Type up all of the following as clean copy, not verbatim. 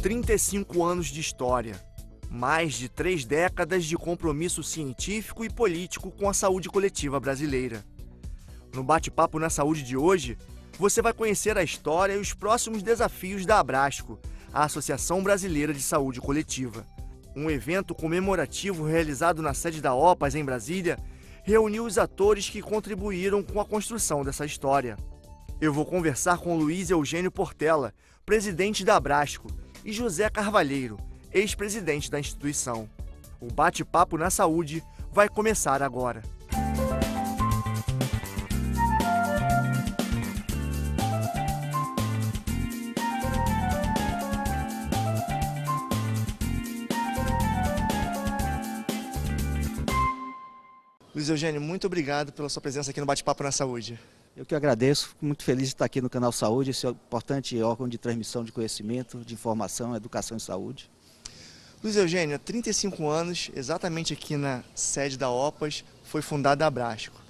35 anos de história, mais de 3 décadas de compromisso científico e político com a saúde coletiva brasileira. No Bate-Papo na Saúde de hoje, você vai conhecer a história e os próximos desafios da Abrasco, a Associação Brasileira de Saúde Coletiva. Um evento comemorativo realizado na sede da OPAS, em Brasília, reuniu os atores que contribuíram com a construção dessa história. Eu vou conversar com Luiz Eugênio Portela, presidente da Abrasco, e José Carvalheiro, ex-presidente da instituição. O Bate-Papo na Saúde vai começar agora. Luiz Eugênio, muito obrigado pela sua presença aqui no Bate-Papo na Saúde. Eu que agradeço, fico muito feliz de estar aqui no Canal Saúde, esse importante órgão de transmissão de conhecimento, de informação, educação e saúde. Luiz Eugênio, há 35 anos, exatamente aqui na sede da OPAS, foi fundada a Abrasco.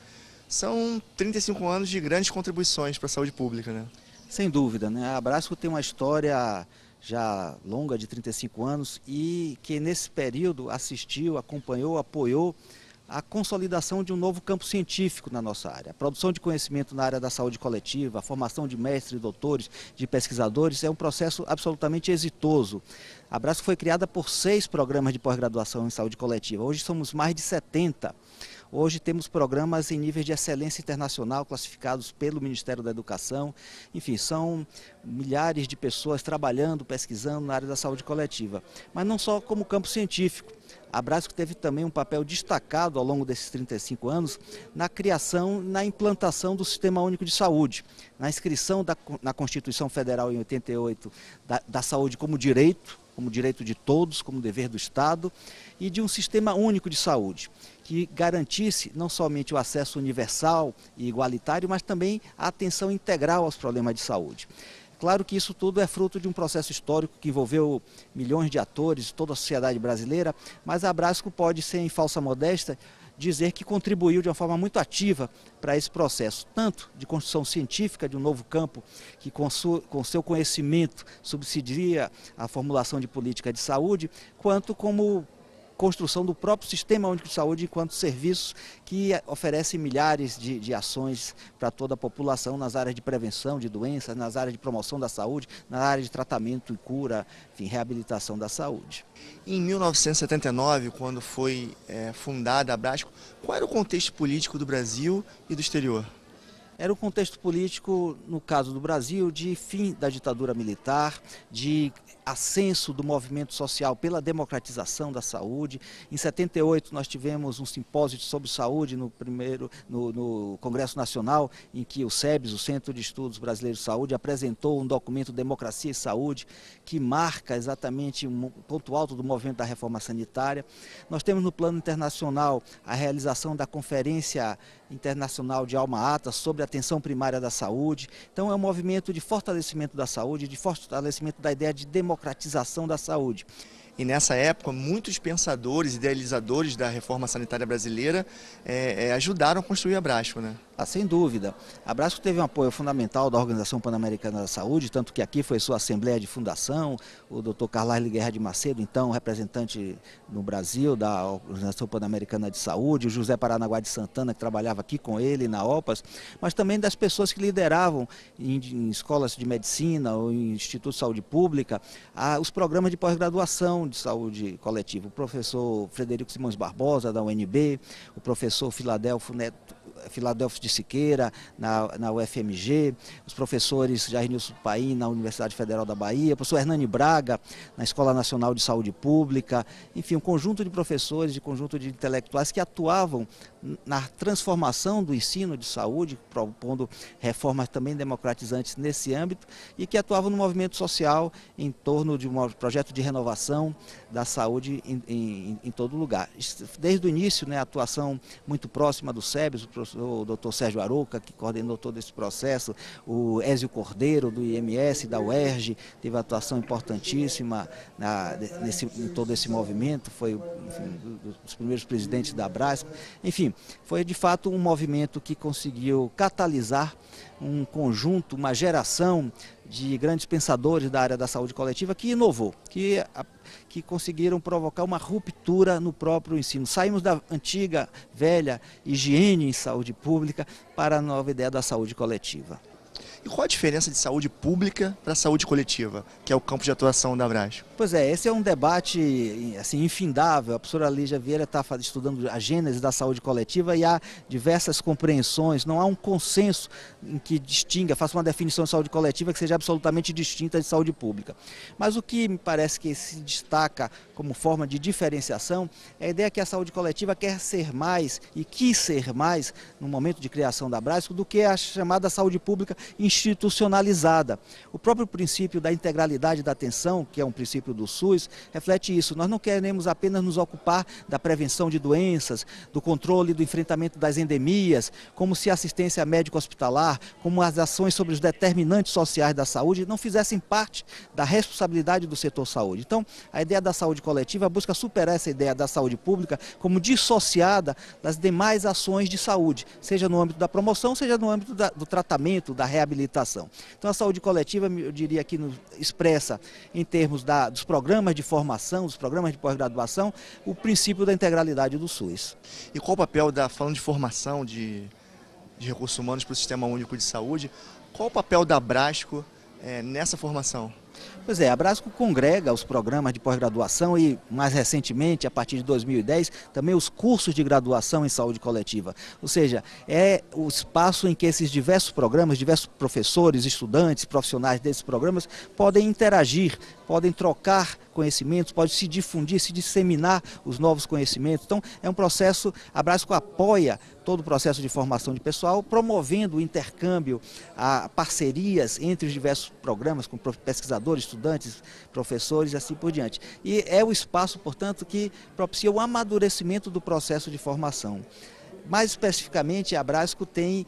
São 35 anos de grandes contribuições para a saúde pública, né? Sem dúvida, né? A Abrasco tem uma história já longa de 35 anos e que nesse período assistiu, acompanhou, apoiou a consolidação de um novo campo científico na nossa área. A produção de conhecimento na área da saúde coletiva, a formação de mestres, doutores, de pesquisadores, é um processo absolutamente exitoso. A Abrasco foi criada por 6 programas de pós-graduação em saúde coletiva. Hoje somos mais de 70. Hoje temos programas em níveis de excelência internacional classificados pelo Ministério da Educação. Enfim, são milhares de pessoas trabalhando, pesquisando na área da saúde coletiva. Mas não só como campo científico. A Abrasco teve também um papel destacado ao longo desses 35 anos na criação, na implantação do Sistema Único de Saúde, na inscrição na Constituição Federal em 88 da saúde como direito de todos, como dever do Estado, e de um Sistema Único de Saúde, que garantisse não somente o acesso universal e igualitário, mas também a atenção integral aos problemas de saúde. Claro que isso tudo é fruto de um processo histórico que envolveu milhões de atores, toda a sociedade brasileira, mas a Abrasco pode, sem falsa modéstia, dizer que contribuiu de uma forma muito ativa para esse processo, tanto de construção científica de um novo campo, que com seu conhecimento subsidia a formulação de política de saúde, quanto como construção do próprio Sistema Único de Saúde enquanto serviço que oferece milhares de ações para toda a população nas áreas de prevenção de doenças, nas áreas de promoção da saúde, na área de tratamento e cura, enfim, reabilitação da saúde. Em 1979, quando foi fundada a Abrasco, qual era o contexto político do Brasil e do exterior? Era um contexto político, no caso do Brasil, de fim da ditadura militar, de ascenso do movimento social pela democratização da saúde. Em 78 nós tivemos um simpósio sobre saúde no Congresso Nacional, em que o CEBS, o Centro de Estudos Brasileiros de Saúde, apresentou um documento Democracia e Saúde, que marca exatamente um ponto alto do movimento da reforma sanitária. Nós temos no plano internacional a realização da Conferência Internacional de Alma-Ata sobre a atenção primária da saúde. Então é um movimento de fortalecimento da saúde, de fortalecimento da ideia de democratização da saúde. E nessa época, muitos pensadores, idealizadores da reforma sanitária brasileira ajudaram a construir a Abrasco, né? Sem dúvida. A Abrasco teve um apoio fundamental da Organização Pan-Americana da Saúde, tanto que aqui foi sua assembleia de fundação, o Dr. Carlos Guerra de Macedo, então representante no Brasil da Organização Pan-Americana de Saúde, o José Paranaguá de Santana, que trabalhava aqui com ele na OPAS, mas também das pessoas que lideravam em escolas de medicina ou em institutos de saúde pública, os programas de pós-graduação de saúde coletiva. O professor Frederico Simões Barbosa, da UNB, o professor Filadélfio de Siqueira, na UFMG, os professores Jair Nilson Paim, na Universidade Federal da Bahia, o professor Hernani Braga, na Escola Nacional de Saúde Pública, enfim, um conjunto de professores, um conjunto de intelectuais que atuavam na transformação do ensino de saúde, propondo reformas também democratizantes nesse âmbito, e que atuavam no movimento social em torno de um projeto de renovação da saúde em todo lugar. Desde o início, né, a atuação muito próxima do SEBS, o Dr. Sérgio Arouca, que coordenou todo esse processo, o Ézio Cordeiro, do IMS, da UERJ, teve uma atuação importantíssima em todo esse movimento, foi um dos primeiros presidentes da Abrasco. Enfim, foi de fato um movimento que conseguiu catalisar um conjunto, uma geração de grandes pensadores da área da saúde coletiva que inovou, que conseguiram provocar uma ruptura no próprio ensino. Saímos da antiga, velha higiene em saúde pública para a nova ideia da saúde coletiva. E qual a diferença de saúde pública para saúde coletiva, que é o campo de atuação da Abrasco? Pois é, esse é um debate assim, infindável. A professora Lígia Vieira está estudando a gênese da saúde coletiva e há diversas compreensões, não há um consenso em que distinga, faça uma definição de saúde coletiva que seja absolutamente distinta de saúde pública. Mas o que me parece que se destaca como forma de diferenciação é a ideia que a saúde coletiva quer ser mais e quis ser mais no momento de criação da Abrasco do que a chamada saúde pública institucionalizada. O próprio princípio da integralidade da atenção, que é um princípio do SUS, reflete isso. Nós não queremos apenas nos ocupar da prevenção de doenças, do controle do enfrentamento das endemias, como se a assistência médico-hospitalar, como as ações sobre os determinantes sociais da saúde não fizessem parte da responsabilidade do setor saúde. Então, a ideia da saúde coletiva busca superar essa ideia da saúde pública como dissociada das demais ações de saúde, seja no âmbito da promoção, seja no âmbito do tratamento, da reabilitação. Então, a saúde coletiva, eu diria que expressa, em termos dos programas de formação, dos programas de pós-graduação, o princípio da integralidade do SUS. E qual o papel falando de formação de recursos humanos para o Sistema Único de Saúde, qual o papel da Abrasco nessa formação? Pois é, a Abrasco congrega os programas de pós-graduação e, mais recentemente, a partir de 2010, também os cursos de graduação em saúde coletiva. Ou seja, é o espaço em que esses diversos programas, diversos professores, estudantes, profissionais desses programas podem interagir, podem trocar conhecimentos, podem se difundir, se disseminar os novos conhecimentos. Então, é um processo, a Abrasco apoia todo o processo de formação de pessoal, promovendo o intercâmbio, parcerias entre os diversos programas, com pesquisadores, estudantes, professores e assim por diante. E é o espaço, portanto, que propicia o amadurecimento do processo de formação. Mais especificamente, a Abrasco tem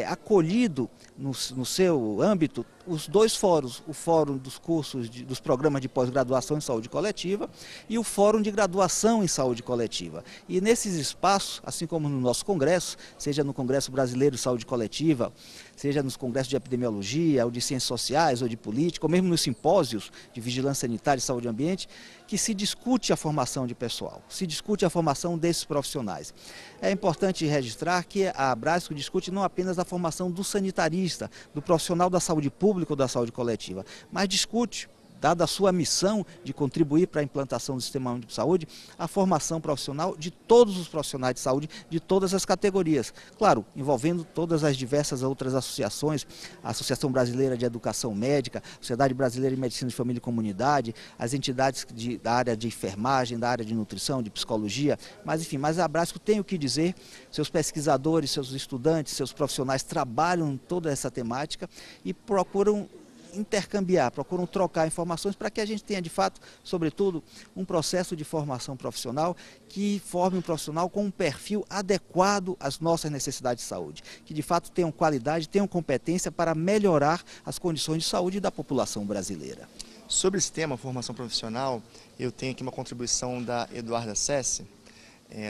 acolhido no seu âmbito os dois fóruns, o fórum dos cursos, dos programas de pós-graduação em saúde coletiva e o fórum de graduação em saúde coletiva. E nesses espaços, assim como no nosso congresso, seja no Congresso Brasileiro de Saúde Coletiva, seja nos congressos de epidemiologia, ou de ciências sociais, ou de política, ou mesmo nos simpósios de vigilância sanitária e saúde e ambiente, que se discute a formação de pessoal, se discute a formação desses profissionais. É importante registrar que a Abrasco discute não apenas a formação do sanitarista, do profissional da saúde pública ou da saúde coletiva, mas discute, dada a sua missão de contribuir para a implantação do Sistema Único de Saúde, a formação profissional de todos os profissionais de saúde, de todas as categorias. Claro, envolvendo todas as diversas outras associações, a Associação Brasileira de Educação Médica, a Sociedade Brasileira de Medicina de Família e Comunidade, as entidades da área de enfermagem, da área de nutrição, de psicologia, mas enfim, a Abrasco tem o que dizer, seus pesquisadores, seus estudantes, seus profissionais trabalham toda essa temática e procuram intercambiar, procuram trocar informações para que a gente tenha, de fato, sobretudo, um processo de formação profissional que forme um profissional com um perfil adequado às nossas necessidades de saúde, que, de fato, tenham qualidade, tenham competência para melhorar as condições de saúde da população brasileira. Sobre esse tema, formação profissional, eu tenho aqui uma contribuição da Eduarda Sessi,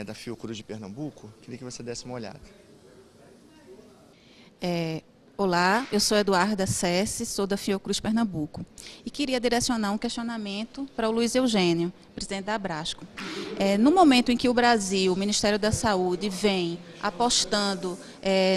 da Fiocruz de Pernambuco. Queria que você desse uma olhada. Olá, eu sou Eduarda Sessi, sou da Fiocruz Pernambuco e queria direcionar um questionamento para o Luiz Eugênio, presidente da Abrasco. No momento em que o Brasil, o Ministério da Saúde, vem apostando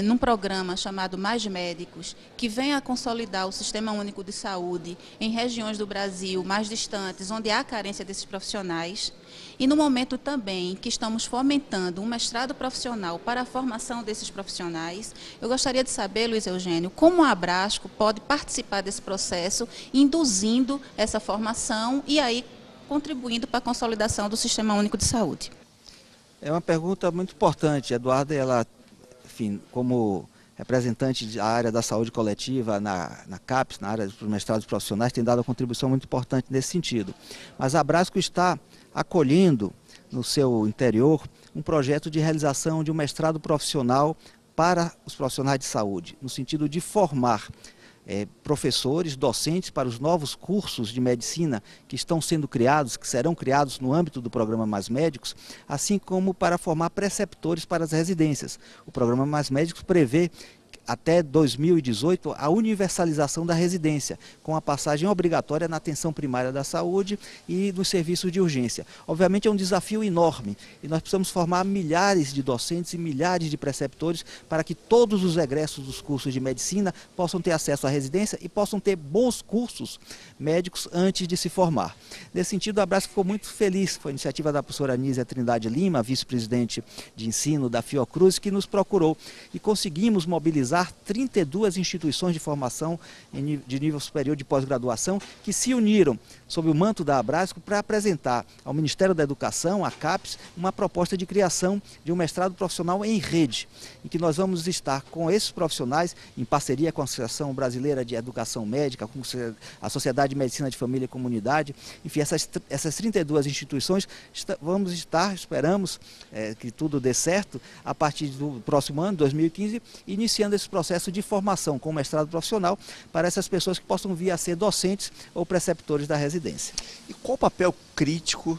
num programa chamado Mais Médicos, que vem a consolidar o Sistema Único de Saúde em regiões do Brasil mais distantes, onde há carência desses profissionais, e no momento também que estamos fomentando um mestrado profissional para a formação desses profissionais, eu gostaria de saber, Luiz Eugênio, como a Abrasco pode participar desse processo, induzindo essa formação e aí contribuindo para a consolidação do Sistema Único de Saúde. É uma pergunta muito importante, Eduarda. Ela, enfim, como representante da área da saúde coletiva na CAPES, na área dos mestrados profissionais, tem dado uma contribuição muito importante nesse sentido. Mas a Abrasco está acolhendo no seu interior um projeto de realização de um mestrado profissional para os profissionais de saúde, no sentido de formar professores, docentes para os novos cursos de medicina que estão sendo criados, que serão criados no âmbito do programa Mais Médicos, assim como para formar preceptores para as residências. O programa Mais Médicos prevê até 2018, a universalização da residência, com a passagem obrigatória na atenção primária da saúde e nos serviços de urgência. Obviamente é um desafio enorme e nós precisamos formar milhares de docentes e milhares de preceptores para que todos os egressos dos cursos de medicina possam ter acesso à residência e possam ter bons cursos médicos antes de se formar. Nesse sentido, a Abrasco ficou muito feliz, foi a iniciativa da professora Anísia Trindade Lima, vice-presidente de ensino da Fiocruz, que nos procurou e conseguimos mobilizar 32 instituições de formação de nível superior de pós-graduação que se uniram sob o manto da Abrasco para apresentar ao Ministério da Educação, à CAPES, uma proposta de criação de um mestrado profissional em rede, em que nós vamos estar com esses profissionais, em parceria com a Associação Brasileira de Educação Médica, com a Sociedade de Medicina de Família e Comunidade, enfim, essas 32 instituições, vamos estar, esperamos que tudo dê certo, a partir do próximo ano, 2015, iniciando esse processo de formação com mestrado profissional para essas pessoas que possam vir a ser docentes ou preceptores da residência. E qual o papel crítico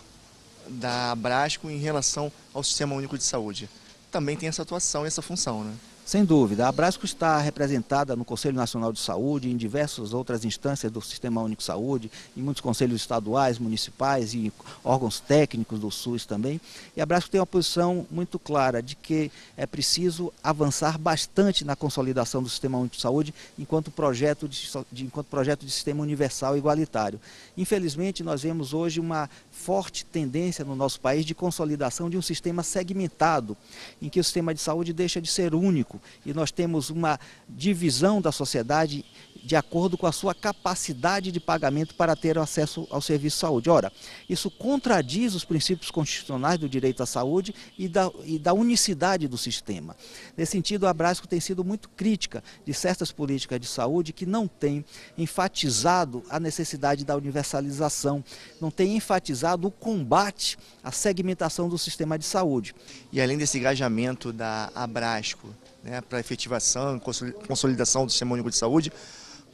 da Abrasco em relação ao Sistema Único de Saúde? Também tem essa atuação e essa função, né? Sem dúvida, a Abrasco está representada no Conselho Nacional de Saúde, em diversas outras instâncias do Sistema Único de Saúde, em muitos conselhos estaduais, municipais e órgãos técnicos do SUS também. E a Abrasco tem uma posição muito clara de que é preciso avançar bastante na consolidação do Sistema Único de Saúde enquanto projeto de sistema universal e igualitário. Infelizmente, nós vemos hoje uma forte tendência no nosso país de consolidação de um sistema segmentado, em que o sistema de saúde deixa de ser único e nós temos uma divisão da sociedade de acordo com a sua capacidade de pagamento para ter acesso ao serviço de saúde. Ora, isso contradiz os princípios constitucionais do direito à saúde e da unicidade do sistema. Nesse sentido, a Abrasco tem sido muito crítica de certas políticas de saúde que não têm enfatizado a necessidade da universalização, não têm enfatizado o combate à segmentação do sistema de saúde. E além desse engajamento da Abrasco, né, para a efetivação e consolidação do Sistema Único de Saúde,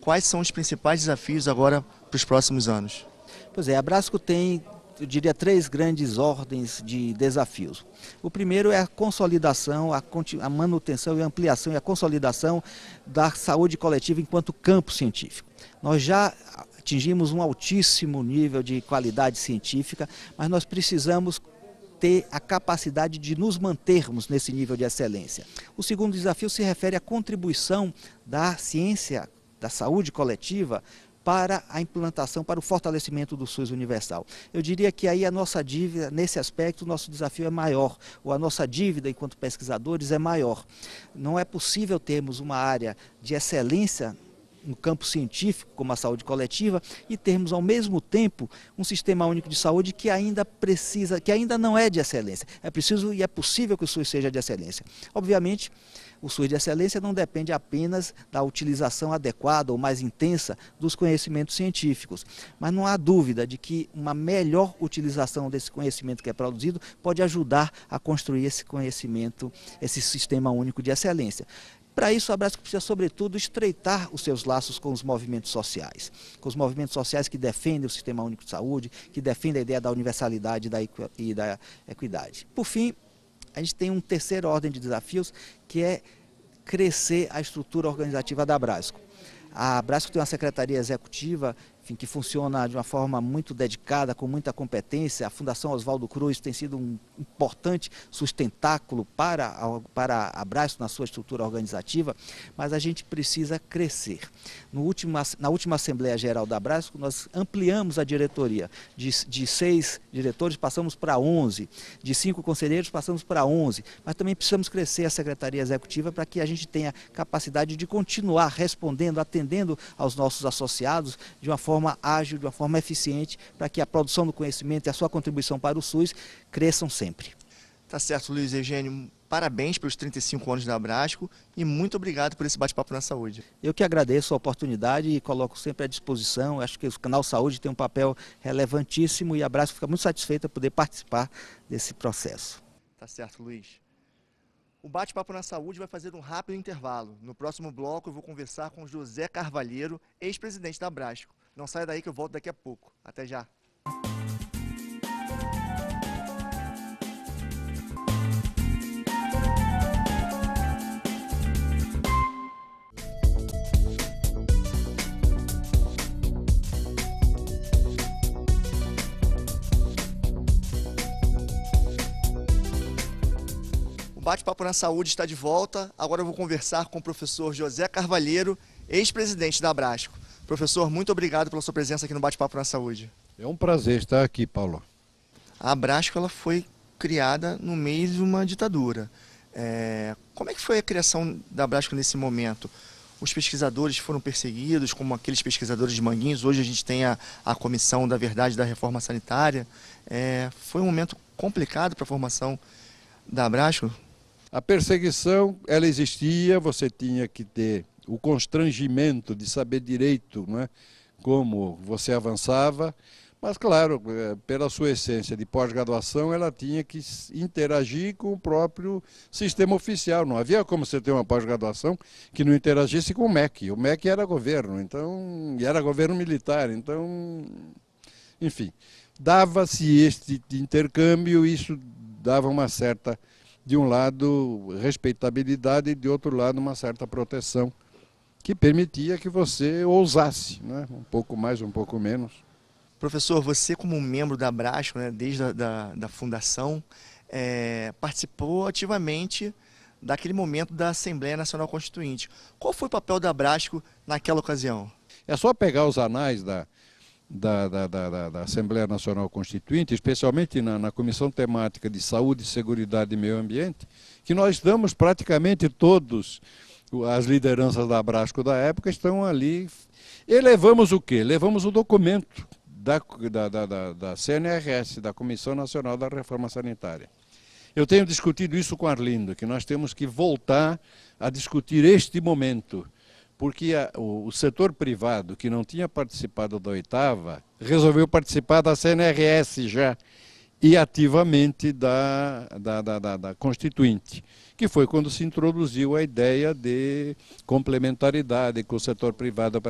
quais são os principais desafios agora para os próximos anos? Pois é, a Abrasco tem, eu diria, 3 grandes ordens de desafios. O primeiro é a consolidação, a manutenção e ampliação e a consolidação da saúde coletiva enquanto campo científico. Nós já atingimos um altíssimo nível de qualidade científica, mas nós precisamos ter a capacidade de nos mantermos nesse nível de excelência. O segundo desafio se refere à contribuição da ciência, da saúde coletiva, para a implantação, para o fortalecimento do SUS universal. Eu diria que aí a nossa dívida, nesse aspecto, o nosso desafio é maior, ou a nossa dívida enquanto pesquisadores é maior. Não é possível termos uma área de excelência no campo científico, como a saúde coletiva, e termos ao mesmo tempo um sistema único de saúde que ainda não é de excelência. É preciso e é possível que o SUS seja de excelência. Obviamente, o SUS de excelência não depende apenas da utilização adequada ou mais intensa dos conhecimentos científicos, mas não há dúvida de que uma melhor utilização desse conhecimento que é produzido pode ajudar a construir esse conhecimento, esse sistema único de excelência. Para isso, a Abrasco precisa, sobretudo, estreitar os seus laços com os movimentos sociais, que defendem o Sistema Único de Saúde, que defendem a ideia da universalidade e da equidade. Por fim, a gente tem uma terceira ordem de desafios, que é crescer a estrutura organizativa da Abrasco. A Abrasco tem uma secretaria executiva, enfim, que funciona de uma forma muito dedicada, com muita competência. A Fundação Oswaldo Cruz tem sido um importante sustentáculo para a Abrasco na sua estrutura organizativa, mas a gente precisa crescer. Na última Assembleia Geral da Abrasco, nós ampliamos a diretoria. De 6 diretores passamos para 11, de 5 conselheiros passamos para 11, mas também precisamos crescer a secretaria executiva para que a gente tenha capacidade de continuar respondendo, atendendo aos nossos associados de uma forma ágil, de uma forma eficiente, para que a produção do conhecimento e a sua contribuição para o SUS cresçam sempre. Tá certo, Luiz Eugênio. Parabéns pelos 35 anos da Abrasco e muito obrigado por esse bate-papo na saúde. Eu que agradeço a oportunidade e coloco sempre à disposição. Acho que o Canal Saúde tem um papel relevantíssimo e a Abrasco fica muito satisfeita por poder participar desse processo. Tá certo, Luiz. O bate-papo na saúde vai fazer um rápido intervalo. No próximo bloco eu vou conversar com José Carvalheiro, ex-presidente da Abrasco. Não saia daí que eu volto daqui a pouco. Até já. Bate-Papo na Saúde está de volta. Agora eu vou conversar com o professor José Carvalheiro, ex-presidente da Abrasco. Professor, muito obrigado pela sua presença aqui no Bate-Papo na Saúde. É um prazer estar aqui, Paulo. A Abrasco ela foi criada no meio de uma ditadura. Como é que foi a criação da Abrasco nesse momento? Os pesquisadores foram perseguidos, como aqueles pesquisadores de Manguinhos. Hoje a gente tem a Comissão da Verdade da Reforma Sanitária. Foi um momento complicado para a formação da Abrasco? A perseguição, ela existia, você tinha que ter o constrangimento de saber direito, não é, como você avançava, mas claro, pela sua essência de pós-graduação, ela tinha que interagir com o próprio sistema oficial. Não havia como você ter uma pós-graduação que não interagisse com o MEC. O MEC era governo, então, e era governo militar, então, enfim, dava-se este intercâmbio, isso dava uma certa, de um lado, respeitabilidade e de outro lado, uma certa proteção, que permitia que você ousasse, né? Um pouco mais, um pouco menos. Professor, você como membro da Abrasco, né, desde da fundação, participou ativamente daquele momento da Assembleia Nacional Constituinte. Qual foi o papel da Abrasco naquela ocasião? É só pegar os anais da Assembleia Nacional Constituinte, especialmente na Comissão Temática de Saúde, Seguridade e Meio Ambiente, que nós estamos praticamente todos, as lideranças da Abrasco da época estão ali. E levamos o quê? Levamos o documento da CNRS, da Comissão Nacional da Reforma Sanitária. Eu tenho discutido isso com Arlindo, que nós temos que voltar a discutir este momento, porque o setor privado, que não tinha participado da 8ª, resolveu participar da CNRS já, e ativamente da Constituinte, que foi quando se introduziu a ideia de complementaridade com o setor privado.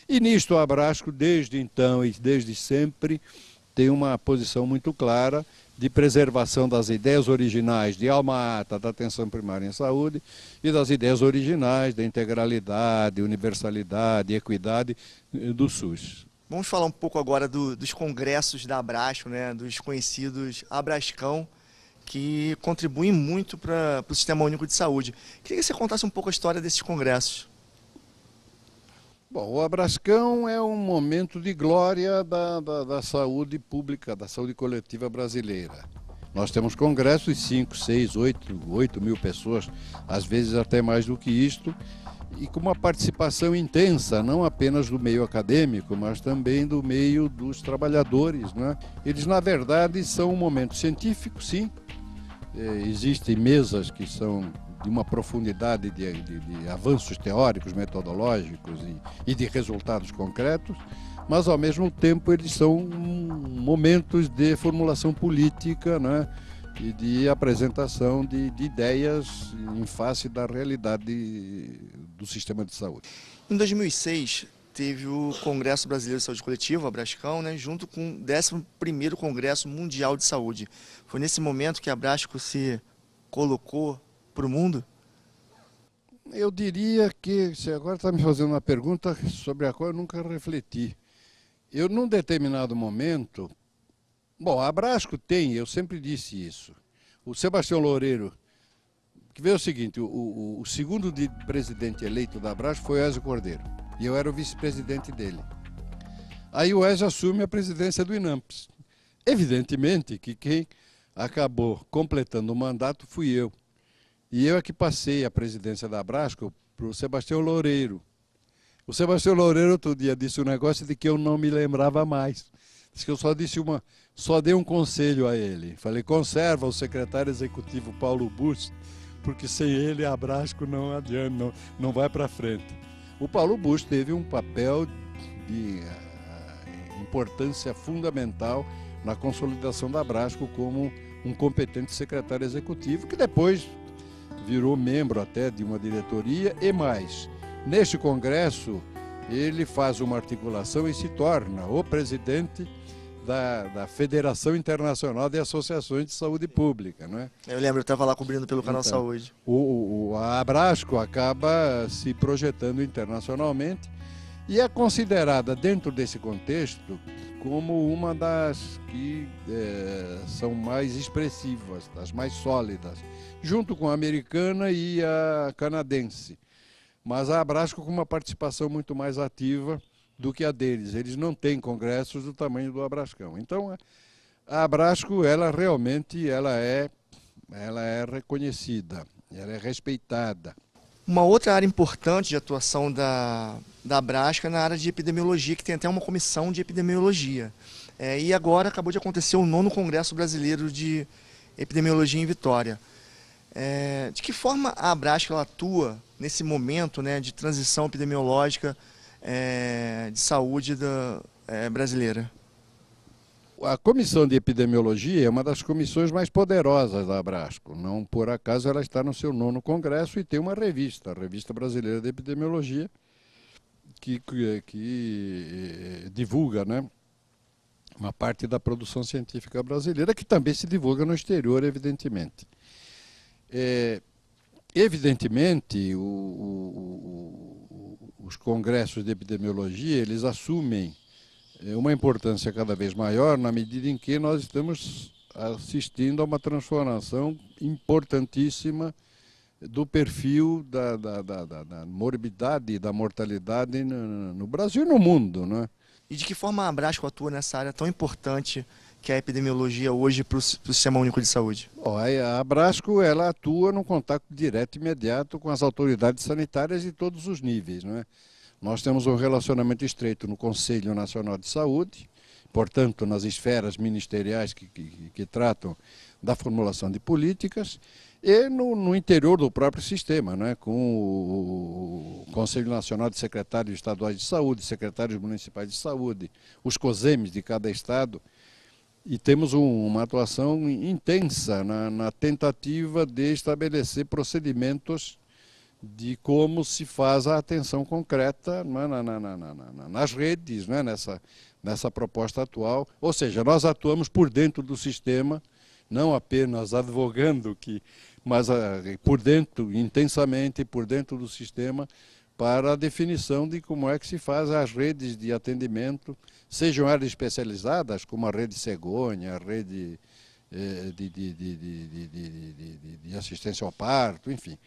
E nisto a Abrasco, desde então e desde sempre, tem uma posição muito clara de preservação das ideias originais de alma ata da atenção primária em saúde e das ideias originais da integralidade, universalidade e equidade do SUS. Vamos falar um pouco agora dos congressos da Abrasco, né, dos conhecidos Abrascão, que contribuem muito para o Sistema Único de Saúde. Queria que você contasse um pouco a história desses congressos. Bom, o Abrascão é um momento de glória da saúde pública, da saúde coletiva brasileira. Nós temos congressos de 5, 6, 8 mil pessoas, às vezes até mais do que isto, e com uma participação intensa, não apenas do meio acadêmico, mas também do meio dos trabalhadores, né? Eles, na verdade, são um momento científico, sim. Existem mesas que são de uma profundidade de avanços teóricos, metodológicos e de resultados concretos, mas, ao mesmo tempo, eles são momentos de formulação política, né? E de apresentação de ideias em face da realidade do sistema de saúde. Em 2006, teve o Congresso Brasileiro de Saúde Coletiva, o Abrascão, né, junto com o 11º Congresso Mundial de Saúde. Foi nesse momento que a Abrasco se colocou para o mundo? Eu diria que, você agora está me fazendo uma pergunta sobre a qual eu nunca refleti. Eu, num determinado momento... Bom, a Abrasco tem, eu sempre disse isso. O Sebastião Loureiro, que veio o seguinte, o segundo presidente eleito da Abrasco foi o Ezio Cordeiro, e eu era o vice-presidente dele. Aí o Ezio assume a presidência do INAMPS. Evidentemente que quem acabou completando o mandato fui eu. E eu é que passei a presidência da Abrasco para o Sebastião Loureiro. O Sebastião Loureiro outro dia disse um negócio de que eu não me lembrava mais. Disse que eu só dei um conselho a ele. Falei, conserva o secretário executivo Paulo Busch, porque sem ele a Abrasco não adianta, não vai para frente. O Paulo Busch teve um papel de importância fundamental na consolidação da Abrasco como um competente secretário executivo, que depois virou membro até de uma diretoria e mais. Neste congresso, ele faz uma articulação e se torna o presidente da Federação Internacional de Associações de Saúde Pública, não é? Eu lembro, eu estava lá cobrindo pelo Canal Então, Saúde. A Abrasco acaba se projetando internacionalmente E é considerada, dentro desse contexto, como uma das que são mais expressivas, das mais sólidas, junto com a americana e a canadense. Mas a Abrasco com uma participação muito mais ativa do que a deles. Eles não têm congressos do tamanho do Abrascão. Então, a Abrasco, ela realmente ela é reconhecida, ela é respeitada. Uma outra área importante de atuação da Abrasco é na área de epidemiologia, que tem até uma comissão de epidemiologia. E agora acabou de acontecer o 9º Congresso Brasileiro de Epidemiologia em Vitória. De que forma a Abrasco ela atua nesse momento, né, de transição epidemiológica de saúde brasileira? A Comissão de Epidemiologia é uma das comissões mais poderosas da Abrasco. Não por acaso ela está no seu 9º Congresso e tem uma revista, a Revista Brasileira de Epidemiologia, que divulga, né, uma parte da produção científica brasileira, que também se divulga no exterior, evidentemente. Evidentemente, os congressos de epidemiologia, eles assumem uma importância cada vez maior na medida em que nós estamos assistindo a uma transformação importantíssima do perfil da morbidade e da mortalidade no Brasil e no mundo, né? E de que forma a Abrasco atua nessa área tão importante que é a epidemiologia hoje para o Sistema Único de Saúde? A Abrasco ela atua no contato direto e imediato com as autoridades sanitárias de todos os níveis, não é? Nós temos um relacionamento estreito no Conselho Nacional de Saúde, portanto, nas esferas ministeriais que tratam da formulação de políticas, e no interior do próprio sistema, né, com o Conselho Nacional de Secretários Estaduais de Saúde, secretários municipais de saúde, os COSEMs de cada estado, e temos uma atuação intensa na tentativa de estabelecer procedimentos de como se faz a atenção concreta nas redes, né, nessa proposta atual. Ou seja, nós atuamos por dentro do sistema, não apenas advogando, mas por dentro, intensamente, por dentro do sistema, para a definição de como é que se faz as redes de atendimento, sejam áreas especializadas, como a rede Cegonha, a rede de assistência ao parto, enfim.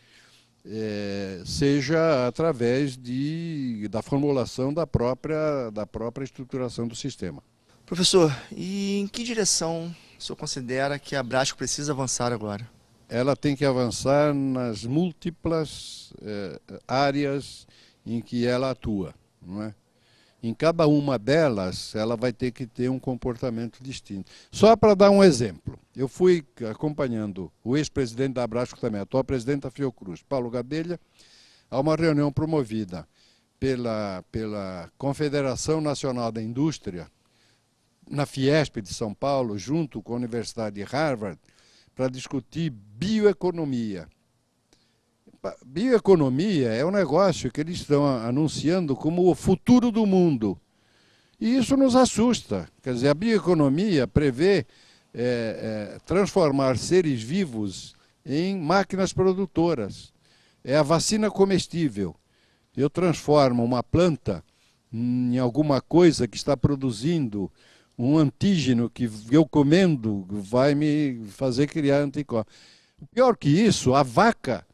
Seja através da formulação da própria estruturação do sistema. Professor, e em que direção o senhor considera que a Abrasco precisa avançar agora? Ela tem que avançar nas múltiplas áreas em que ela atua, não é? Em cada uma delas, ela vai ter que ter um comportamento distinto. Só para dar um exemplo, eu fui acompanhando o ex-presidente da Abrasco também, atual presidente da Fiocruz, Paulo Gadelha, a uma reunião promovida pela Confederação Nacional da Indústria, na Fiesp de São Paulo, junto com a Universidade de Harvard, para discutir bioeconomia. Bioeconomia é um negócio que eles estão anunciando como o futuro do mundo. E isso nos assusta. Quer dizer, a bioeconomia prevê transformar seres vivos em máquinas produtoras. É a vacina comestível. Eu transformo uma planta em alguma coisa que está produzindo um antígeno que eu comendo vai me fazer criar anticorpos. Pior que isso, a vaca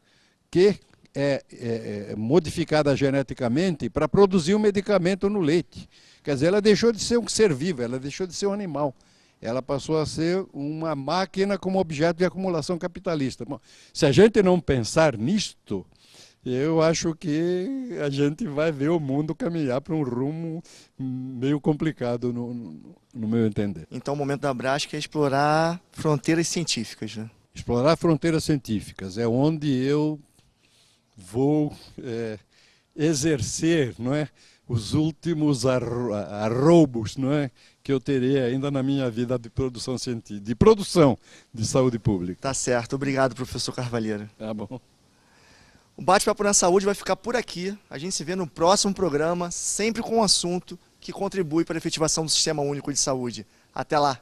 que é modificada geneticamente para produzir um medicamento no leite. Quer dizer, ela deixou de ser um ser vivo, ela deixou de ser um animal. Ela passou a ser uma máquina como objeto de acumulação capitalista. Bom, se a gente não pensar nisto, eu acho que a gente vai ver o mundo caminhar para um rumo meio complicado, no meu entender. Então o momento da Abrasco é explorar fronteiras científicas, né? Explorar fronteiras científicas é onde eu vou exercer, não é, os últimos arroubos, não é, que eu terei ainda na minha vida de produção científica, de produção de saúde pública. Tá certo. Obrigado, professor Carvalheira. Tá bom. O Bate-Papo na Saúde vai ficar por aqui. A gente se vê no próximo programa, sempre com um assunto que contribui para a efetivação do Sistema Único de Saúde. Até lá!